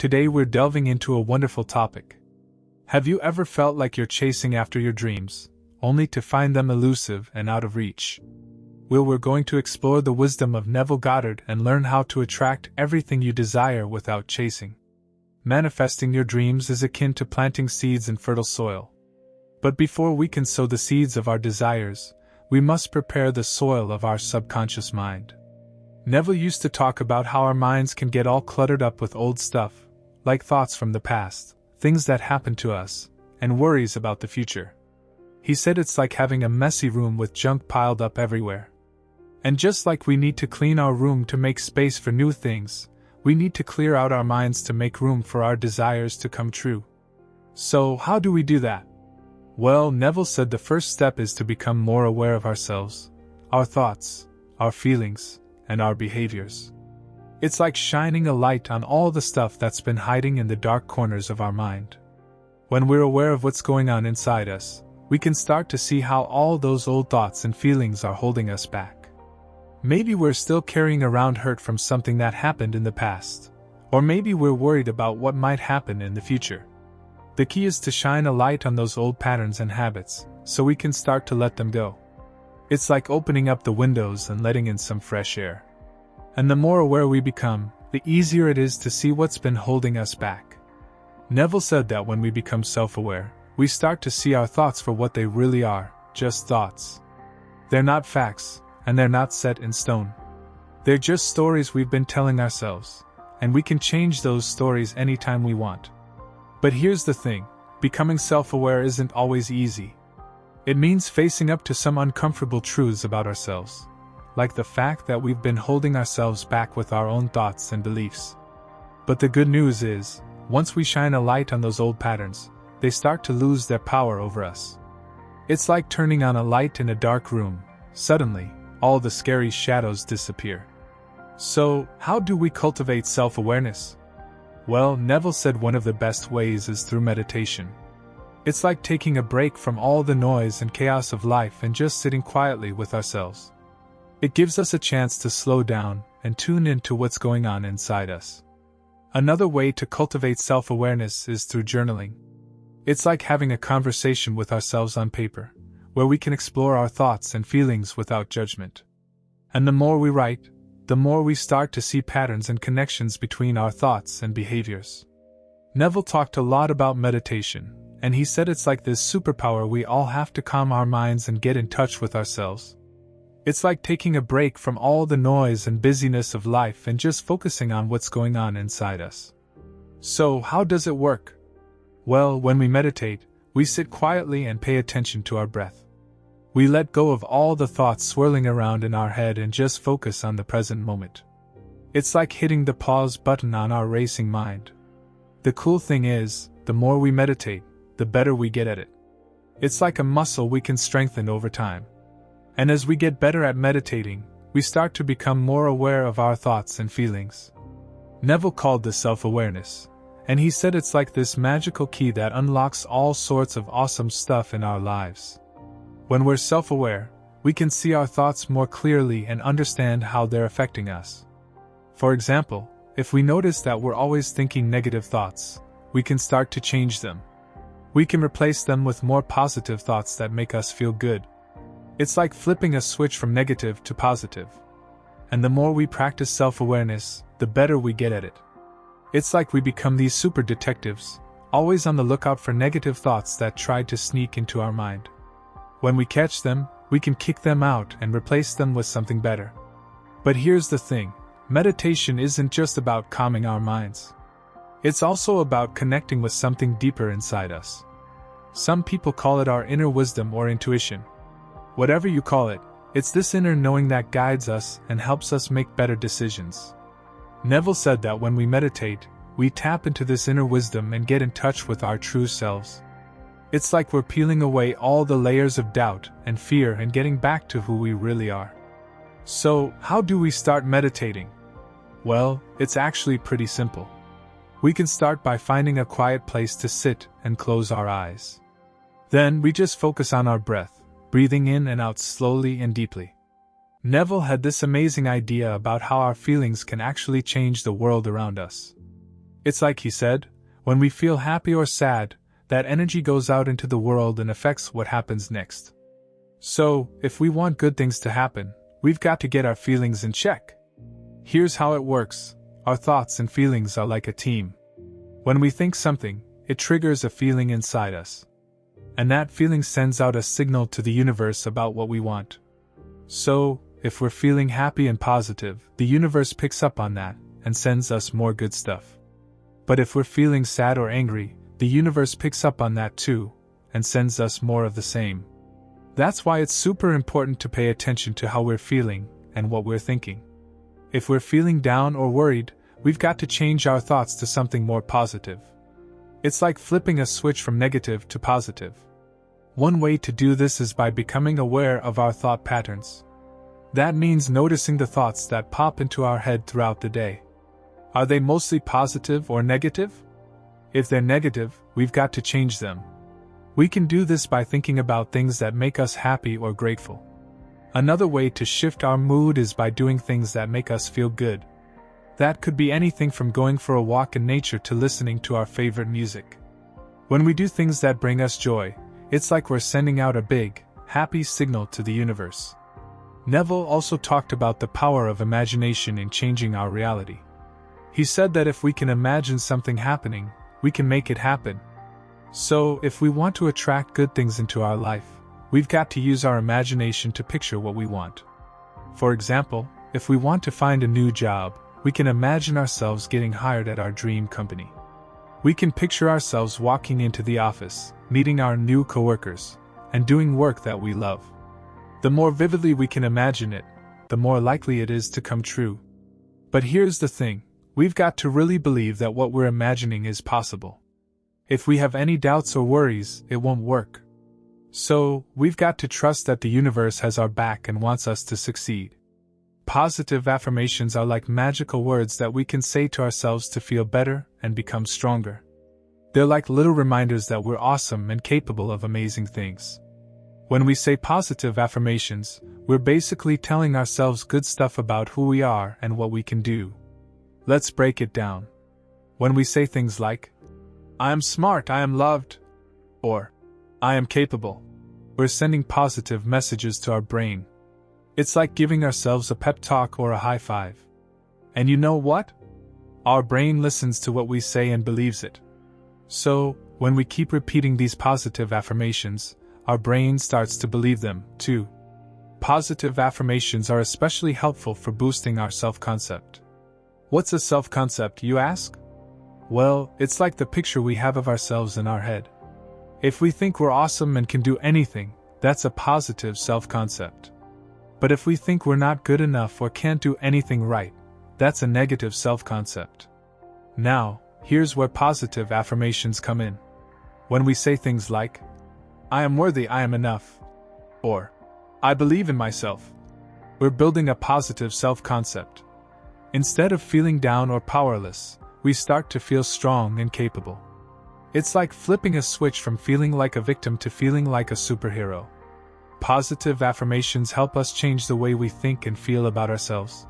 Today we're delving into a wonderful topic. Have you ever felt like you're chasing after your dreams, only to find them elusive and out of reach? Well, we're going to explore the wisdom of Neville Goddard and learn how to attract everything you desire without chasing. Manifesting your dreams is akin to planting seeds in fertile soil. But before we can sow the seeds of our desires, we must prepare the soil of our subconscious mind. Neville used to talk about how our minds can get all cluttered up with old stuff, like thoughts from the past, things that happened to us, and worries about the future. He said it's like having a messy room with junk piled up everywhere. And just like we need to clean our room to make space for new things, we need to clear out our minds to make room for our desires to come true. So, how do we do that? Well, Neville said the first step is to become more aware of ourselves, our thoughts, our feelings, and our behaviors. It's like shining a light on all the stuff that's been hiding in the dark corners of our mind. When we're aware of what's going on inside us, we can start to see how all those old thoughts and feelings are holding us back. Maybe we're still carrying around hurt from something that happened in the past, or maybe we're worried about what might happen in the future. The key is to shine a light on those old patterns and habits, so we can start to let them go. It's like opening up the windows and letting in some fresh air. And the more aware we become, the easier it is to see what's been holding us back. Neville said that when we become self-aware, we start to see our thoughts for what they really are, just thoughts. They're not facts, and they're not set in stone. They're just stories we've been telling ourselves, and we can change those stories anytime we want. But here's the thing, becoming self-aware isn't always easy. It means facing up to some uncomfortable truths about ourselves, like the fact that we've been holding ourselves back with our own thoughts and beliefs. But the good news is, once we shine a light on those old patterns, they start to lose their power over us. It's like turning on a light in a dark room. Suddenly, all the scary shadows disappear. So, how do we cultivate self-awareness? Well, Neville said one of the best ways is through meditation. It's like taking a break from all the noise and chaos of life and just sitting quietly with ourselves. It gives us a chance to slow down and tune into what's going on inside us. Another way to cultivate self-awareness is through journaling. It's like having a conversation with ourselves on paper, where we can explore our thoughts and feelings without judgment. And the more we write, the more we start to see patterns and connections between our thoughts and behaviors. Neville talked a lot about meditation, and he said it's like this superpower we all have to calm our minds and get in touch with ourselves. It's like taking a break from all the noise and busyness of life and just focusing on what's going on inside us. So, how does it work? Well, when we meditate, we sit quietly and pay attention to our breath. We let go of all the thoughts swirling around in our head and just focus on the present moment. It's like hitting the pause button on our racing mind. The cool thing is, the more we meditate, the better we get at it. It's like a muscle we can strengthen over time. And as we get better at meditating, we start to become more aware of our thoughts and feelings. Neville called this self-awareness, and he said it's like this magical key that unlocks all sorts of awesome stuff in our lives. When we're self-aware, we can see our thoughts more clearly and understand how they're affecting us. For example, if we notice that we're always thinking negative thoughts, we can start to change them. We can replace them with more positive thoughts that make us feel good. It's like flipping a switch from negative to positive. And the more we practice self-awareness, the better we get at it. It's like we become these super detectives, always on the lookout for negative thoughts that try to sneak into our mind. When we catch them, we can kick them out and replace them with something better. But here's the thing, meditation isn't just about calming our minds. It's also about connecting with something deeper inside us. Some people call it our inner wisdom or intuition. Whatever you call it, it's this inner knowing that guides us and helps us make better decisions. Neville said that when we meditate, we tap into this inner wisdom and get in touch with our true selves. It's like we're peeling away all the layers of doubt and fear and getting back to who we really are. So, how do we start meditating? Well, it's actually pretty simple. We can start by finding a quiet place to sit and close our eyes. Then we just focus on our breath, breathing in and out slowly and deeply. Neville had this amazing idea about how our feelings can actually change the world around us. It's like he said, when we feel happy or sad, that energy goes out into the world and affects what happens next. So, if we want good things to happen, we've got to get our feelings in check. Here's how it works. Our thoughts and feelings are like a team. When we think something, it triggers a feeling inside us. And that feeling sends out a signal to the universe about what we want. So, if we're feeling happy and positive, the universe picks up on that and sends us more good stuff. But if we're feeling sad or angry, the universe picks up on that too and sends us more of the same. That's why it's super important to pay attention to how we're feeling and what we're thinking. If we're feeling down or worried, we've got to change our thoughts to something more positive. It's like flipping a switch from negative to positive. One way to do this is by becoming aware of our thought patterns. That means noticing the thoughts that pop into our head throughout the day. Are they mostly positive or negative? If they're negative, we've got to change them. We can do this by thinking about things that make us happy or grateful. Another way to shift our mood is by doing things that make us feel good. That could be anything from going for a walk in nature to listening to our favorite music. When we do things that bring us joy, it's like we're sending out a big, happy signal to the universe. Neville also talked about the power of imagination in changing our reality. He said that if we can imagine something happening, we can make it happen. So, if we want to attract good things into our life, we've got to use our imagination to picture what we want. For example, if we want to find a new job, we can imagine ourselves getting hired at our dream company. We can picture ourselves walking into the office, meeting our new coworkers, and doing work that we love. The more vividly we can imagine it, the more likely it is to come true. But here's the thing, we've got to really believe that what we're imagining is possible. If we have any doubts or worries, it won't work. So, we've got to trust that the universe has our back and wants us to succeed. Positive affirmations are like magical words that we can say to ourselves to feel better and become stronger. They're like little reminders that we're awesome and capable of amazing things. When we say positive affirmations, we're basically telling ourselves good stuff about who we are and what we can do. Let's break it down. When we say things like, I am smart, I am loved, or I am capable, we're sending positive messages to our brain. It's like giving ourselves a pep talk or a high five. And you know what? Our brain listens to what we say and believes it. So, when we keep repeating these positive affirmations, our brain starts to believe them, too. Positive affirmations are especially helpful for boosting our self-concept. What's a self-concept, you ask? Well, it's like the picture we have of ourselves in our head. If we think we're awesome and can do anything, that's a positive self-concept. But if we think we're not good enough or can't do anything right, that's a negative self-concept. Now, here's where positive affirmations come in. When we say things like, I am worthy, I am enough, or I believe in myself, we're building a positive self-concept. Instead of feeling down or powerless, we start to feel strong and capable. It's like flipping a switch from feeling like a victim to feeling like a superhero. Positive affirmations help us change the way we think and feel about ourselves.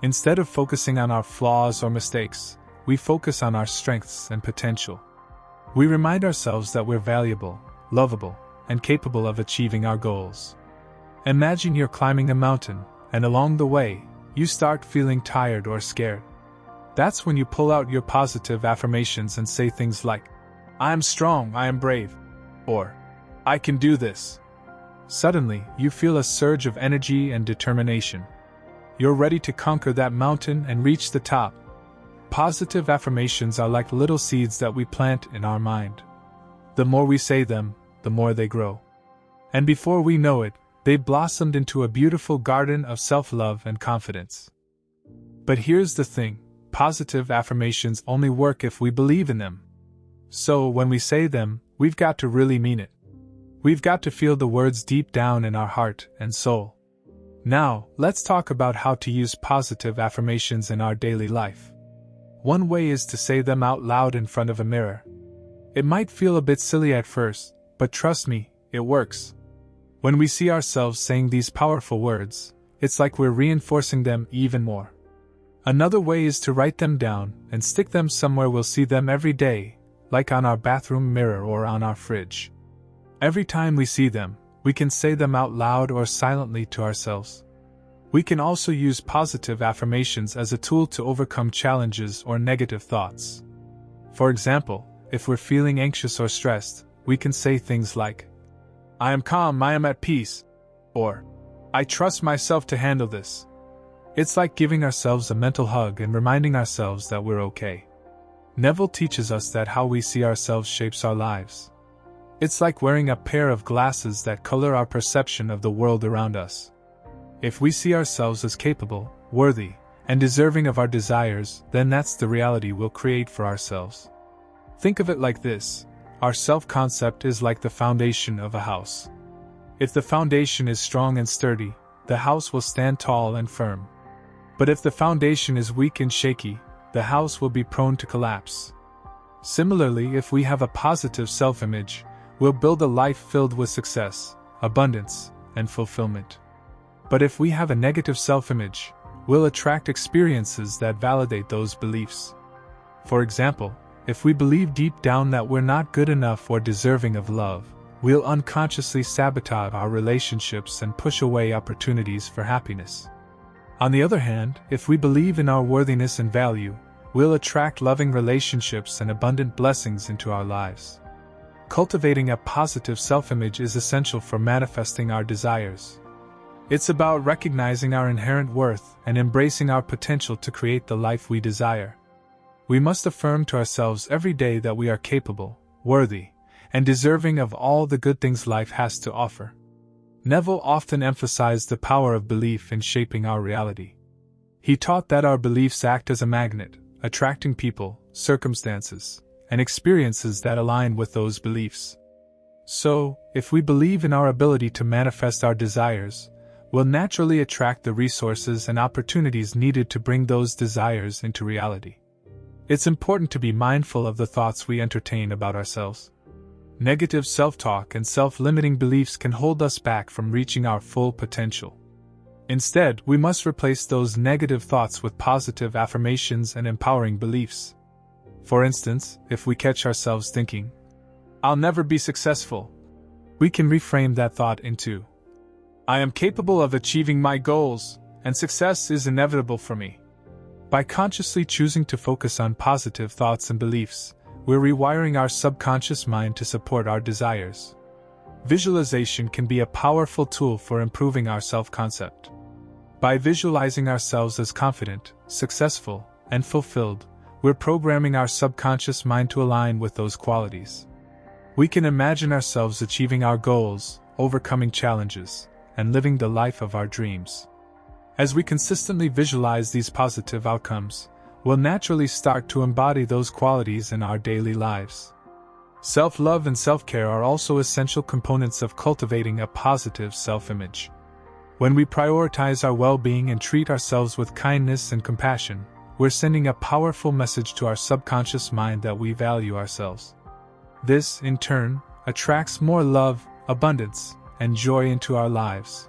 Instead of focusing on our flaws or mistakes, we focus on our strengths and potential. We remind ourselves that we're valuable, lovable, and capable of achieving our goals. Imagine you're climbing a mountain, and along the way, you start feeling tired or scared. That's when you pull out your positive affirmations and say things like, I am strong, I am brave, or I can do this. Suddenly, you feel a surge of energy and determination. You're ready to conquer that mountain and reach the top. Positive affirmations are like little seeds that we plant in our mind. The more we say them, the more they grow. And before we know it, they've blossomed into a beautiful garden of self-love and confidence. But here's the thing, positive affirmations only work if we believe in them. So when we say them, we've got to really mean it. We've got to feel the words deep down in our heart and soul. Now, let's talk about how to use positive affirmations in our daily life. One way is to say them out loud in front of a mirror. It might feel a bit silly at first, but trust me, it works. When we see ourselves saying these powerful words, it's like we're reinforcing them even more. Another way is to write them down and stick them somewhere we'll see them every day, like on our bathroom mirror or on our fridge. Every time we see them, we can say them out loud or silently to ourselves. We can also use positive affirmations as a tool to overcome challenges or negative thoughts. For example, if we're feeling anxious or stressed, we can say things like, "I am calm, I am at peace," or "I trust myself to handle this." It's like giving ourselves a mental hug and reminding ourselves that we're okay. Neville teaches us that how we see ourselves shapes our lives. It's like wearing a pair of glasses that color our perception of the world around us. If we see ourselves as capable, worthy, and deserving of our desires, then that's the reality we'll create for ourselves. Think of it like this: our self-concept is like the foundation of a house. If the foundation is strong and sturdy, the house will stand tall and firm. But if the foundation is weak and shaky, the house will be prone to collapse. Similarly, if we have a positive self-image, we'll build a life filled with success, abundance, and fulfillment. But if we have a negative self-image, we'll attract experiences that validate those beliefs. For example, if we believe deep down that we're not good enough or deserving of love, we'll unconsciously sabotage our relationships and push away opportunities for happiness. On the other hand, if we believe in our worthiness and value, we'll attract loving relationships and abundant blessings into our lives. Cultivating a positive self-image is essential for manifesting our desires. It's about recognizing our inherent worth and embracing our potential to create the life we desire. We must affirm to ourselves every day that we are capable, worthy, and deserving of all the good things life has to offer. Neville often emphasized the power of belief in shaping our reality. He taught that our beliefs act as a magnet, attracting people, circumstances, and experiences that align with those beliefs. So, if we believe in our ability to manifest our desires, we'll naturally attract the resources and opportunities needed to bring those desires into reality. It's important to be mindful of the thoughts we entertain about ourselves. Negative self-talk and self-limiting beliefs can hold us back from reaching our full potential. Instead, we must replace those negative thoughts with positive affirmations and empowering beliefs. For instance, if we catch ourselves thinking, "I'll never be successful," we can reframe that thought into, "I am capable of achieving my goals, and success is inevitable for me." By consciously choosing to focus on positive thoughts and beliefs, we're rewiring our subconscious mind to support our desires. Visualization can be a powerful tool for improving our self-concept. By visualizing ourselves as confident, successful, and fulfilled, we're programming our subconscious mind to align with those qualities. We can imagine ourselves achieving our goals, overcoming challenges, and living the life of our dreams. As we consistently visualize these positive outcomes, we'll naturally start to embody those qualities in our daily lives. Self-love and self-care are also essential components of cultivating a positive self-image. When we prioritize our well-being and treat ourselves with kindness and compassion, we're sending a powerful message to our subconscious mind that we value ourselves. This, in turn, attracts more love, abundance, and joy into our lives.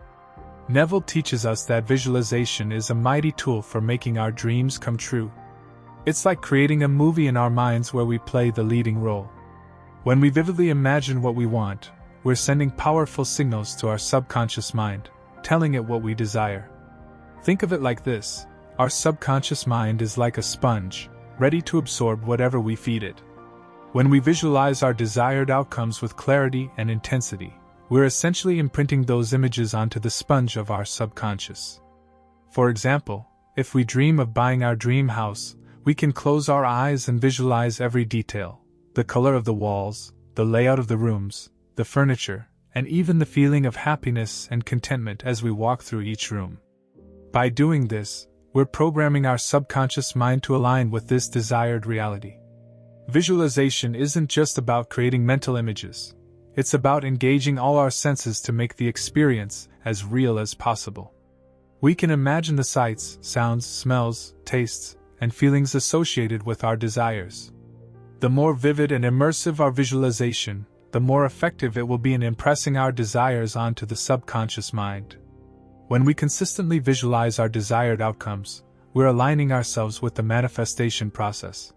Neville teaches us that visualization is a mighty tool for making our dreams come true. It's like creating a movie in our minds where we play the leading role. When we vividly imagine what we want, we're sending powerful signals to our subconscious mind, telling it what we desire. Think of it like this: our subconscious mind is like a sponge, ready to absorb whatever we feed it. When we visualize our desired outcomes with clarity and intensity, we're essentially imprinting those images onto the sponge of our subconscious. For example, if we dream of buying our dream house, we can close our eyes and visualize every detail: the color of the walls, the layout of the rooms, the furniture, and even the feeling of happiness and contentment as we walk through each room. By doing this, we're programming our subconscious mind to align with this desired reality. Visualization isn't just about creating mental images. It's about engaging all our senses to make the experience as real as possible. We can imagine the sights, sounds, smells, tastes, and feelings associated with our desires. The more vivid and immersive our visualization, the more effective it will be in impressing our desires onto the subconscious mind. When we consistently visualize our desired outcomes, we're aligning ourselves with the manifestation process.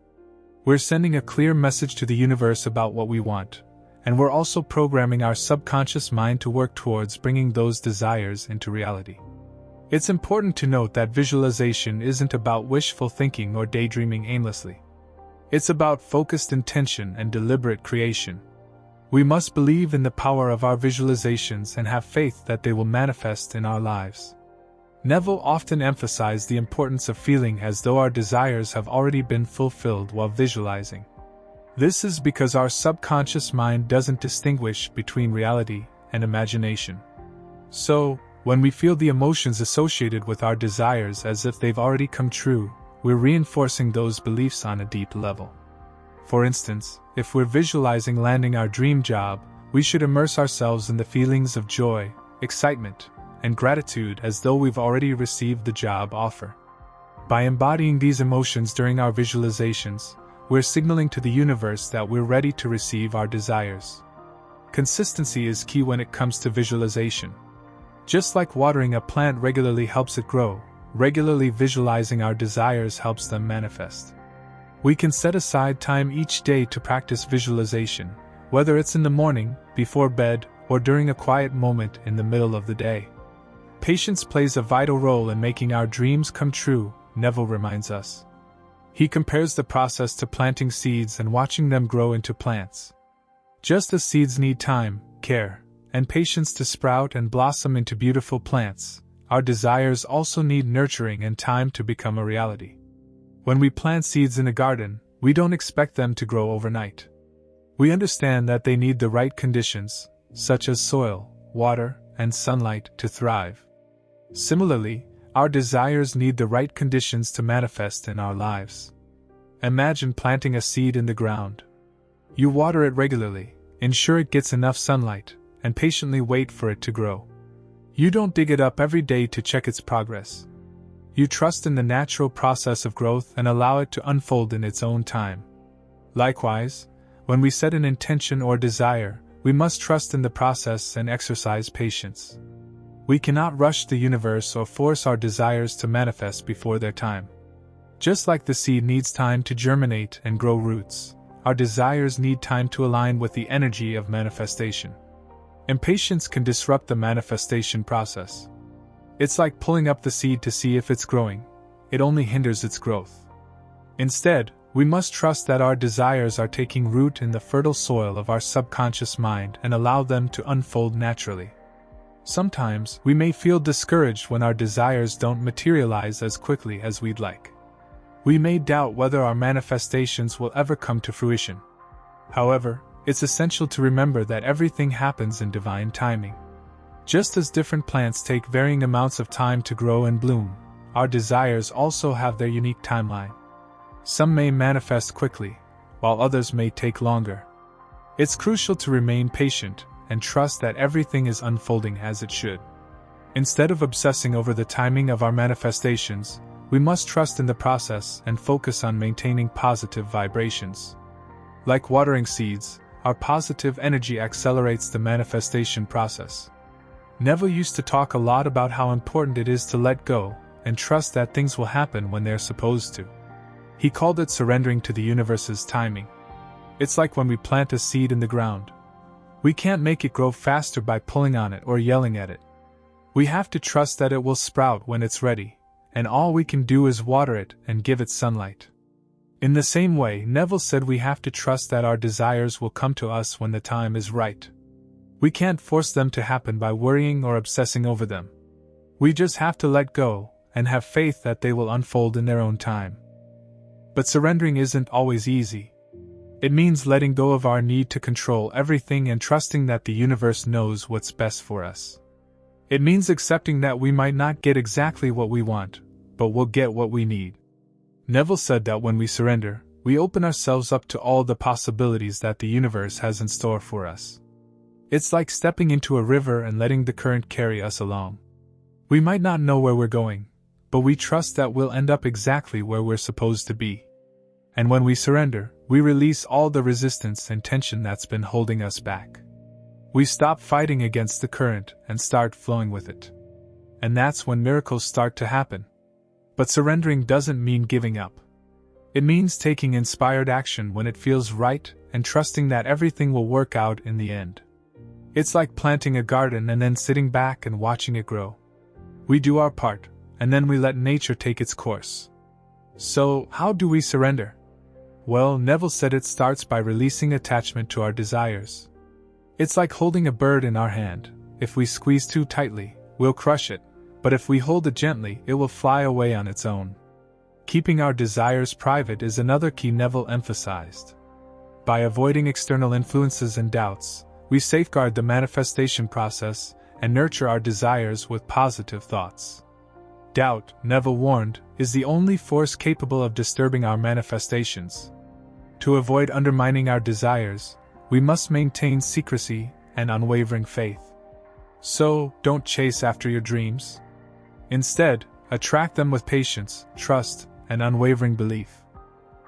We're sending a clear message to the universe about what we want, and we're also programming our subconscious mind to work towards bringing those desires into reality. It's important to note that visualization isn't about wishful thinking or daydreaming aimlessly. It's about focused intention and deliberate creation. We must believe in the power of our visualizations and have faith that they will manifest in our lives. Neville often emphasized the importance of feeling as though our desires have already been fulfilled while visualizing. This is because our subconscious mind doesn't distinguish between reality and imagination. So, when we feel the emotions associated with our desires as if they've already come true, we're reinforcing those beliefs on a deep level. For instance, if we're visualizing landing our dream job, we should immerse ourselves in the feelings of joy, excitement, and gratitude as though we've already received the job offer. By embodying these emotions during our visualizations, we're signaling to the universe that we're ready to receive our desires. Consistency is key when it comes to visualization. Just like watering a plant regularly helps it grow, regularly visualizing our desires helps them manifest. We can set aside time each day to practice visualization, whether it's in the morning, before bed, or during a quiet moment in the middle of the day. Patience plays a vital role in making our dreams come true, Neville reminds us. He compares the process to planting seeds and watching them grow into plants. Just as seeds need time, care, and patience to sprout and blossom into beautiful plants, our desires also need nurturing and time to become a reality. When we plant seeds in a garden, we don't expect them to grow overnight. We understand that they need the right conditions, such as soil, water, and sunlight, to thrive. Similarly, our desires need the right conditions to manifest in our lives. Imagine planting a seed in the ground. You water it regularly, ensure it gets enough sunlight, and patiently wait for it to grow. You don't dig it up every day to check its progress. You trust in the natural process of growth and allow it to unfold in its own time. Likewise, when we set an intention or desire, we must trust in the process and exercise patience. We cannot rush the universe or force our desires to manifest before their time. Just like the seed needs time to germinate and grow roots, our desires need time to align with the energy of manifestation. Impatience can disrupt the manifestation process. It's like pulling up the seed to see if it's growing. It only hinders its growth. Instead, we must trust that our desires are taking root in the fertile soil of our subconscious mind and allow them to unfold naturally. Sometimes, we may feel discouraged when our desires don't materialize as quickly as we'd like. We may doubt whether our manifestations will ever come to fruition. However, it's essential to remember that everything happens in divine timing. Just as different plants take varying amounts of time to grow and bloom, our desires also have their unique timeline. Some may manifest quickly, while others may take longer. It's crucial to remain patient and trust that everything is unfolding as it should. Instead of obsessing over the timing of our manifestations, we must trust in the process and focus on maintaining positive vibrations. Like watering seeds, our positive energy accelerates the manifestation process. Neville used to talk a lot about how important it is to let go and trust that things will happen when they're supposed to. He called it surrendering to the universe's timing. It's like when we plant a seed in the ground. We can't make it grow faster by pulling on it or yelling at it. We have to trust that it will sprout when it's ready, and all we can do is water it and give it sunlight. In the same way, Neville said we have to trust that our desires will come to us when the time is right. We can't force them to happen by worrying or obsessing over them. We just have to let go and have faith that they will unfold in their own time. But surrendering isn't always easy. It means letting go of our need to control everything and trusting that the universe knows what's best for us. It means accepting that we might not get exactly what we want, but we'll get what we need. Neville said that when we surrender, we open ourselves up to all the possibilities that the universe has in store for us. It's like stepping into a river and letting the current carry us along. We might not know where we're going, but we trust that we'll end up exactly where we're supposed to be. And when we surrender, we release all the resistance and tension that's been holding us back. We stop fighting against the current and start flowing with it. And that's when miracles start to happen. But surrendering doesn't mean giving up. It means taking inspired action when it feels right and trusting that everything will work out in the end. It's like planting a garden and then sitting back and watching it grow. We do our part, and then we let nature take its course. So, how do we surrender? Well, Neville said it starts by releasing attachment to our desires. It's like holding a bird in our hand. If we squeeze too tightly, we'll crush it, but if we hold it gently, it will fly away on its own. Keeping our desires private is another key Neville emphasized. By avoiding external influences and doubts, we safeguard the manifestation process and nurture our desires with positive thoughts. Doubt, Neville warned, is the only force capable of disturbing our manifestations. To avoid undermining our desires, we must maintain secrecy and unwavering faith. So, don't chase after your dreams. Instead, attract them with patience, trust, and unwavering belief.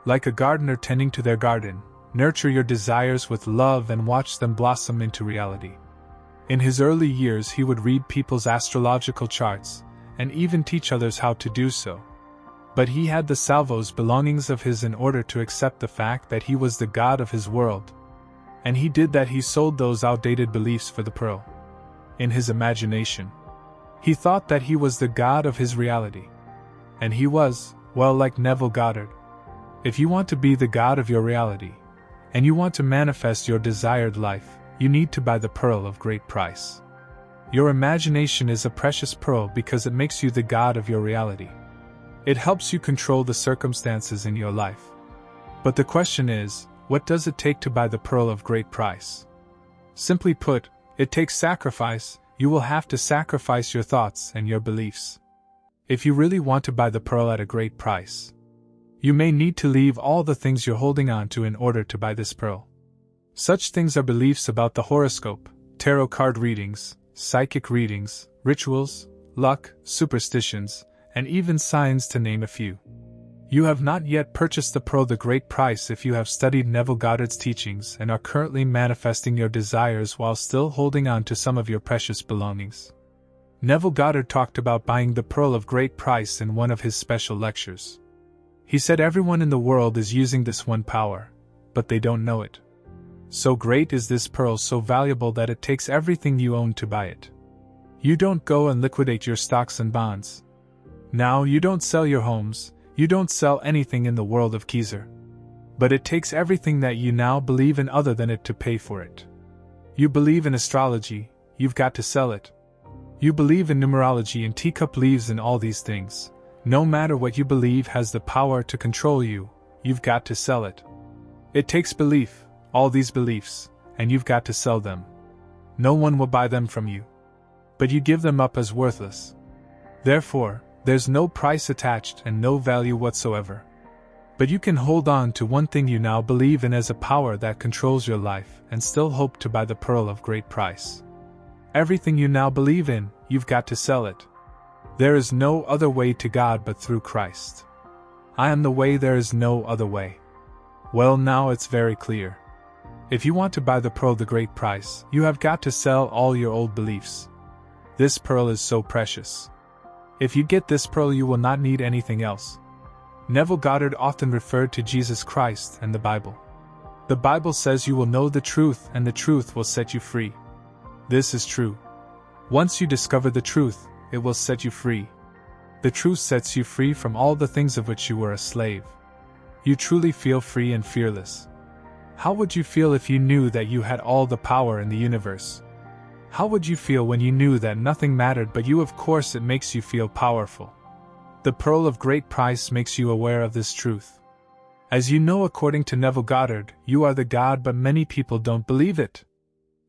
Like a gardener tending to their garden, nurture your desires with love and watch them blossom into reality. In his early years, he would read people's astrological charts and even teach others how to do so. But he had the salvos belongings of his in order to accept the fact that he was the god of his world. And he did that. He sold those outdated beliefs for the pearl. In his imagination, he thought that he was the god of his reality. And he was, well, like Neville Goddard. If you want to be the god of your reality, and you want to manifest your desired life, you need to buy the pearl of great price. Your imagination is a precious pearl because it makes you the god of your reality. It helps you control the circumstances in your life. But the question is, what does it take to buy the pearl of great price? Simply put, it takes sacrifice. You will have to sacrifice your thoughts and your beliefs. If you really want to buy the pearl at a great price, you may need to leave all the things you're holding on to in order to buy this pearl. Such things are beliefs about the horoscope, tarot card readings, psychic readings, rituals, luck, superstitions, and even signs, to name a few. You have not yet purchased the pearl the great price if you have studied Neville Goddard's teachings and are currently manifesting your desires while still holding on to some of your precious belongings. Neville Goddard talked about buying the pearl of great price in one of his special lectures. He said everyone in the world is using this one power, but they don't know it. So great is this pearl, so valuable that it takes everything you own to buy it. You don't go and liquidate your stocks and bonds. Now you don't sell your homes, you don't sell anything in the world of Kaiser. But it takes everything that you now believe in other than it to pay for it. You believe in astrology, you've got to sell it. You believe in numerology and teacup leaves and all these things. No matter what you believe has the power to control you, you've got to sell it. It takes belief, all these beliefs, and you've got to sell them. No one will buy them from you. But you give them up as worthless. Therefore, there's no price attached and no value whatsoever. But you can hold on to one thing you now believe in as a power that controls your life and still hope to buy the pearl of great price. Everything you now believe in, you've got to sell it. There is no other way to God but through Christ. I am the way, there is no other way. Well, now it's very clear. If you want to buy the pearl the great price, you have got to sell all your old beliefs. This pearl is so precious. If you get this pearl, you will not need anything else. Neville Goddard often referred to Jesus Christ and the Bible. The Bible says you will know the truth and the truth will set you free. This is true. Once you discover the truth, it will set you free. The truth sets you free from all the things of which you were a slave. You truly feel free and fearless. How would you feel if you knew that you had all the power in the universe? How would you feel when you knew that nothing mattered but you? Of course, it makes you feel powerful. The pearl of great price makes you aware of this truth. As you know, according to Neville Goddard, you are the God, but many people don't believe it.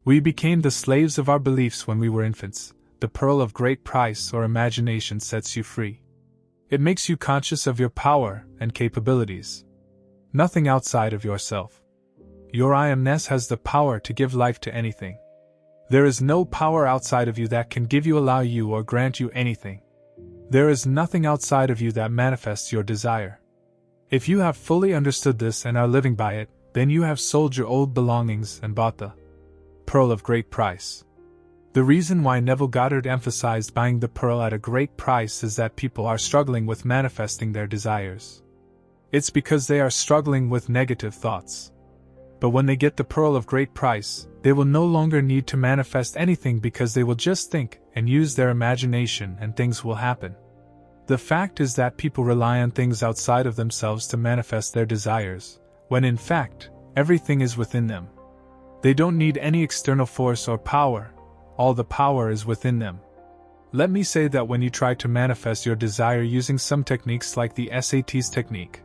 We became the slaves of our beliefs when we were infants. The pearl of great price or imagination sets you free. It makes you conscious of your power and capabilities. Nothing outside of yourself. Your I amness has the power to give life to anything. There is no power outside of you that can give you, allow you, or grant you anything. There is nothing outside of you that manifests your desire. If you have fully understood this and are living by it, then you have sold your old belongings and bought the pearl of great price. The reason why Neville Goddard emphasized buying the pearl at a great price is that people are struggling with manifesting their desires. It's because they are struggling with negative thoughts. But when they get the pearl of great price, they will no longer need to manifest anything because they will just think and use their imagination and things will happen. The fact is that people rely on things outside of themselves to manifest their desires, when in fact, everything is within them. They don't need any external force or power. All the power is within them. Let me say that when you try to manifest your desire using some techniques like the SATs technique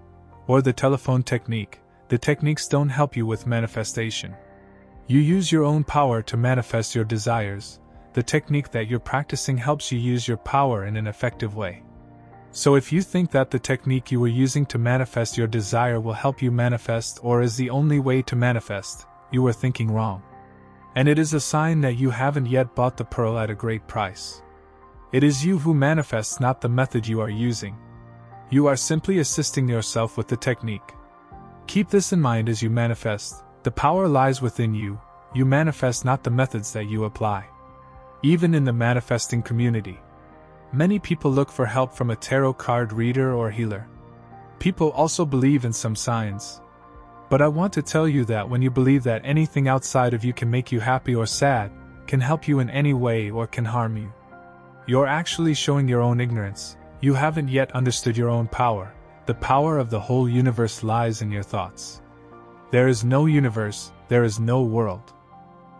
or the telephone technique, the techniques don't help you with manifestation. You use your own power to manifest your desires. The technique that you're practicing helps you use your power in an effective way. So if you think that the technique you were using to manifest your desire will help you manifest or is the only way to manifest, you are thinking wrong. And it is a sign that you haven't yet bought the pearl at a great price. It is you who manifests, not the method you are using. You are simply assisting yourself with the technique. Keep this in mind as you manifest. The power lies within you. You manifest, not the methods that you apply. Even in the manifesting community, many people look for help from a tarot card reader or healer. People also believe in some signs. But I want to tell you that when you believe that anything outside of you can make you happy or sad, can help you in any way or can harm you, you're actually showing your own ignorance. You haven't yet understood your own power. The power of the whole universe lies in your thoughts. There is no universe, there is no world.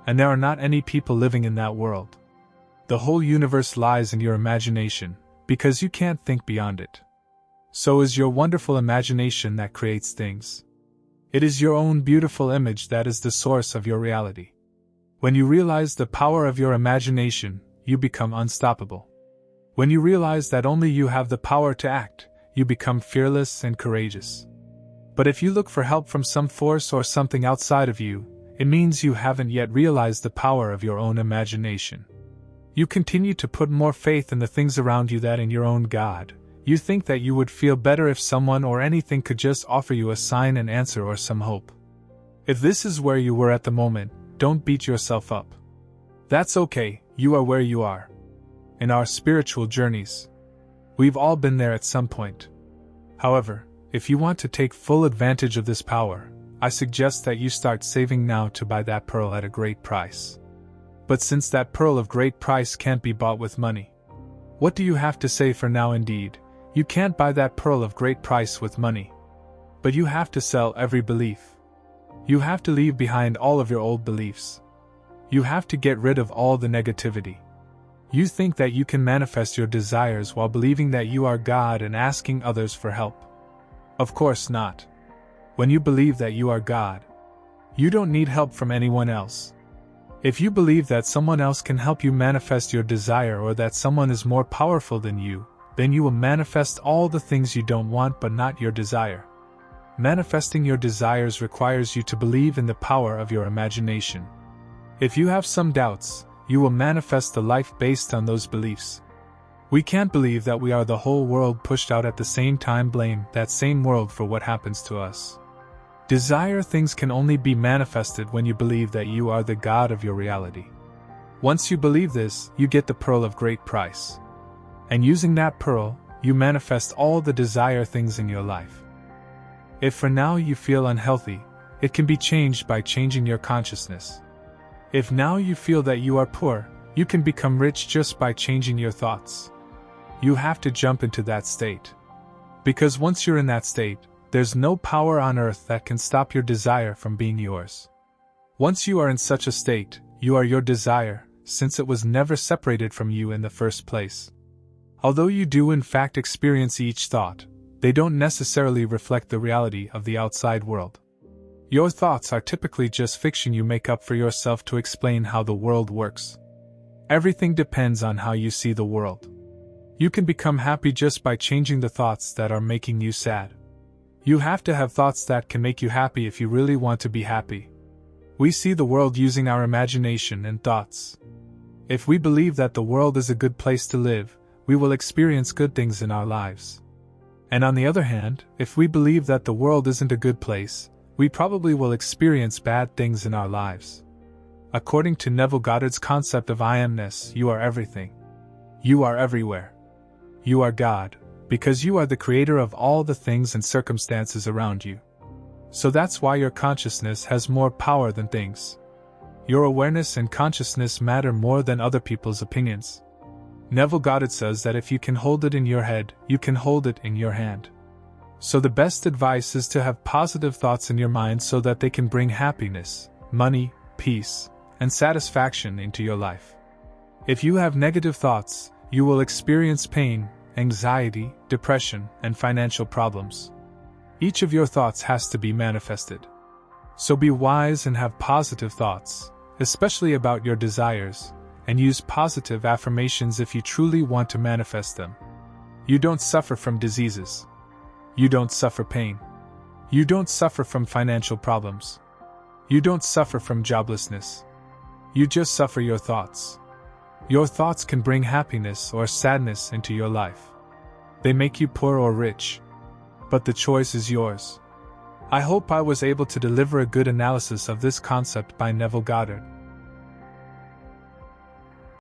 And there are not any people living in that world. The whole universe lies in your imagination, because you can't think beyond it. So is your wonderful imagination that creates things. It is your own beautiful image that is the source of your reality. When you realize the power of your imagination, you become unstoppable. When you realize that only you have the power to act, you become fearless and courageous. But if you look for help from some force or something outside of you, it means you haven't yet realized the power of your own imagination. You continue to put more faith in the things around you than in your own God. You think that you would feel better if someone or anything could just offer you a sign and answer or some hope. If this is where you were at the moment, don't beat yourself up. That's okay, you are where you are. In our spiritual journeys, we've all been there at some point. However, if you want to take full advantage of this power, I suggest that you start saving now to buy that pearl at a great price. But since that pearl of great price can't be bought with money, what do you have to say for now? Indeed, you can't buy that pearl of great price with money. But you have to sell every belief. You have to leave behind all of your old beliefs. You have to get rid of all the negativity. You think that you can manifest your desires while believing that you are God and asking others for help. Of course not. When you believe that you are God, you don't need help from anyone else. If you believe that someone else can help you manifest your desire or that someone is more powerful than you, then you will manifest all the things you don't want but not your desire. Manifesting your desires requires you to believe in the power of your imagination. If you have some doubts, you will manifest the life based on those beliefs. We can't believe that we are the whole world pushed out at the same time, blame that same world for what happens to us. Desire things can only be manifested when you believe that you are the God of your reality. Once you believe this, you get the pearl of great price. And using that pearl, you manifest all the desire things in your life. If for now you feel unhealthy, it can be changed by changing your consciousness. If now you feel that you are poor, you can become rich just by changing your thoughts. You have to jump into that state. Because once you're in that state, there's no power on earth that can stop your desire from being yours. Once you are in such a state, you are your desire, since it was never separated from you in the first place. Although you do in fact experience each thought, they don't necessarily reflect the reality of the outside world. Your thoughts are typically just fiction you make up for yourself to explain how the world works. Everything depends on how you see the world. You can become happy just by changing the thoughts that are making you sad. You have to have thoughts that can make you happy if you really want to be happy. We see the world using our imagination and thoughts. If we believe that the world is a good place to live, we will experience good things in our lives. And on the other hand, if we believe that the world isn't a good place, we probably will experience bad things in our lives. According to Neville Goddard's concept of I amness, you are everything. You are everywhere. You are God, because you are the creator of all the things and circumstances around you. So that's why your consciousness has more power than things. Your awareness and consciousness matter more than other people's opinions. Neville Goddard says that if you can hold it in your head, you can hold it in your hand. So the best advice is to have positive thoughts in your mind so that they can bring happiness, money, peace, and satisfaction into your life. If you have negative thoughts, you will experience pain, anxiety, depression, and financial problems. Each of your thoughts has to be manifested. So be wise and have positive thoughts, especially about your desires, and use positive affirmations if you truly want to manifest them. You don't suffer from diseases. You don't suffer pain. You don't suffer from financial problems. You don't suffer from joblessness. You just suffer your thoughts. Your thoughts can bring happiness or sadness into your life. They make you poor or rich. But the choice is yours. I hope I was able to deliver a good analysis of this concept by Neville Goddard.